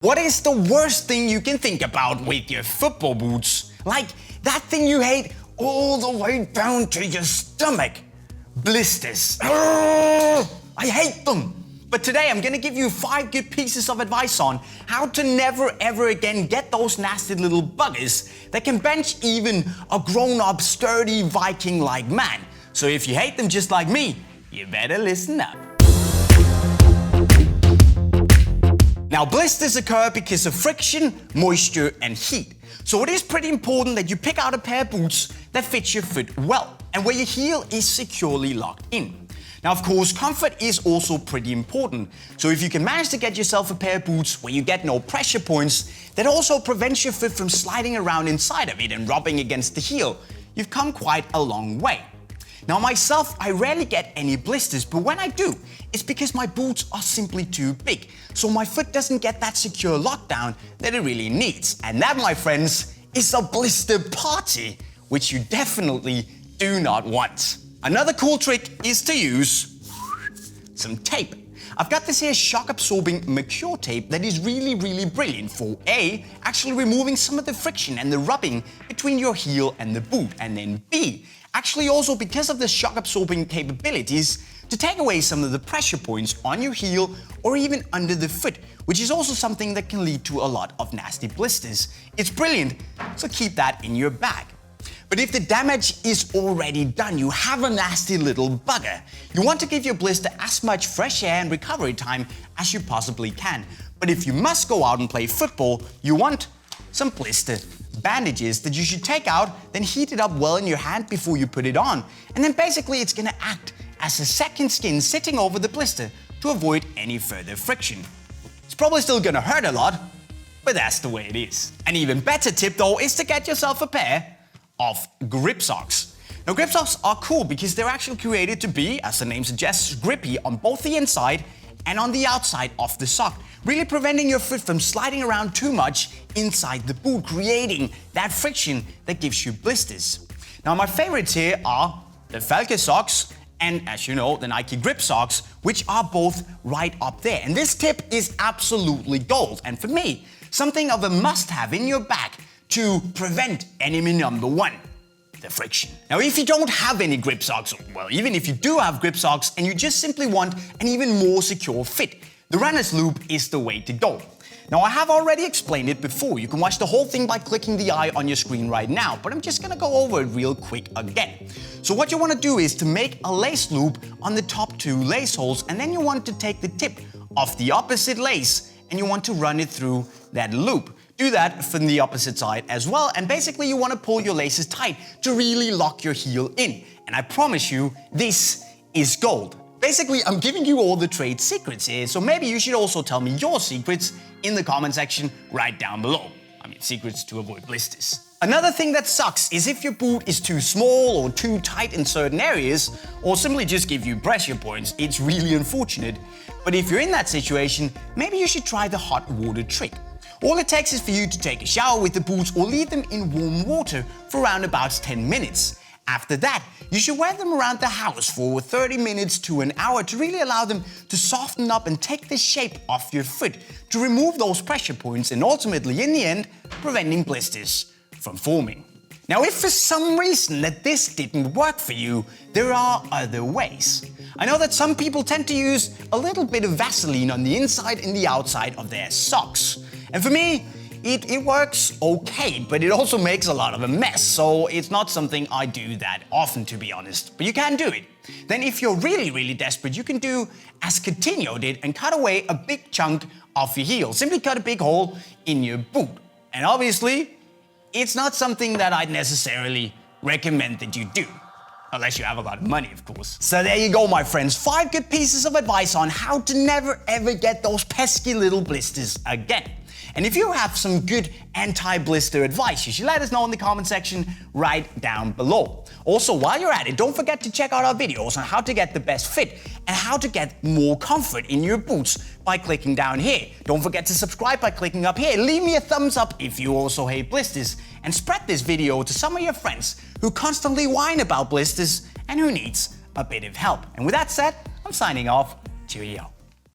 What is the worst thing you can think about with your football boots? Like that thing you hate all the way down to your stomach. Blisters. I hate them. But today I'm gonna give you 5 good pieces of advice on how to never ever again get those nasty little buggers that can bench even a grown-up sturdy Viking-like man. So if you hate them just like me, you better listen up. Now, blisters occur because of friction, moisture, and heat. So it is pretty important that you pick out a pair of boots that fit your foot well, and where your heel is securely locked in. Now, of course, comfort is also pretty important. So if you can manage to get yourself a pair of boots where you get no pressure points, that also prevents your foot from sliding around inside of it and rubbing against the heel, you've come quite a long way. Now myself, I rarely get any blisters, but when I do, it's because my boots are simply too big, so my foot doesn't get that secure lockdown that it really needs. And that, my friends, is a blister party, which you definitely do not want. Another cool trick is to use some tape. I've got this here shock-absorbing Marcure tape that is really brilliant for A, actually removing some of the friction and the rubbing between your heel and the boot, and then B, actually also because of the shock-absorbing capabilities to take away some of the pressure points on your heel or even under the foot, which is also something that can lead to a lot of nasty blisters. It's brilliant, so keep that in your bag. But if the damage is already done, you have a nasty little bugger, you want to give your blister as much fresh air and recovery time as you possibly can. But if you must go out and play football, you want some blister bandages that you should take out, then heat it up well in your hand before you put it on. And then basically it's gonna act as a second skin sitting over the blister to avoid any further friction. It's probably still gonna hurt a lot, but that's the way it is. An even better tip though is to get yourself a pair of grip socks. Now, grip socks are cool because they're actually created to be, as the name suggests, grippy on both the inside and on the outside of the sock, really preventing your foot from sliding around too much inside the boot, creating that friction that gives you blisters. Now, my favorites here are the Falke socks and, as you know, the Nike grip socks, which are both right up there. And this tip is absolutely gold, and for me, something of a must-have in your bag to prevent enemy number 1, the friction. Now, if you don't have any grip socks, well, even if you do have grip socks and you just simply want an even more secure fit, the runner's loop is the way to go. Now, I have already explained it before. You can watch the whole thing by clicking the eye on your screen right now, but I'm just gonna go over it real quick again. So what you wanna do is to make a lace loop on the top 2 lace holes, and then you want to take the tip of the opposite lace and you want to run it through that loop. Do that from the opposite side as well, and basically you want to pull your laces tight to really lock your heel in. And I promise you, this is gold. Basically, I'm giving you all the trade secrets here, so maybe you should also tell me your secrets in the comment section right down below. I mean, secrets to avoid blisters. Another thing that sucks is if your boot is too small or too tight in certain areas, or simply just give you pressure points. It's really unfortunate. But if you're in that situation, maybe you should try the hot water trick. All it takes is for you to take a shower with the boots or leave them in warm water for around about 10 minutes. After that, you should wear them around the house for 30 minutes to an hour to really allow them to soften up and take the shape of your foot, to remove those pressure points and ultimately, in the end, preventing blisters from forming. Now, if for some reason that this didn't work for you, there are other ways. I know that some people tend to use a little bit of Vaseline on the inside and the outside of their socks. And for me, it works okay, but it also makes a lot of a mess, so it's not something I do that often, to be honest. But you can do it. Then if you're really desperate, you can do as Coutinho did and cut away a big chunk of your heel. Simply cut a big hole in your boot. And obviously, it's not something that I'd necessarily recommend that you do. Unless you have a lot of money, of course. So there you go, my friends. 5 good pieces of advice on how to never ever get those pesky little blisters again. And if you have some good anti-blister advice, you should let us know in the comment section right down below. Also, while you're at it, don't forget to check out our videos on how to get the best fit and how to get more comfort in your boots by clicking down here. Don't forget to subscribe by clicking up here. Leave me a thumbs up if you also hate blisters, and spread this video to some of your friends who constantly whine about blisters and who needs a bit of help. And with that said, I'm signing off. Cheerio.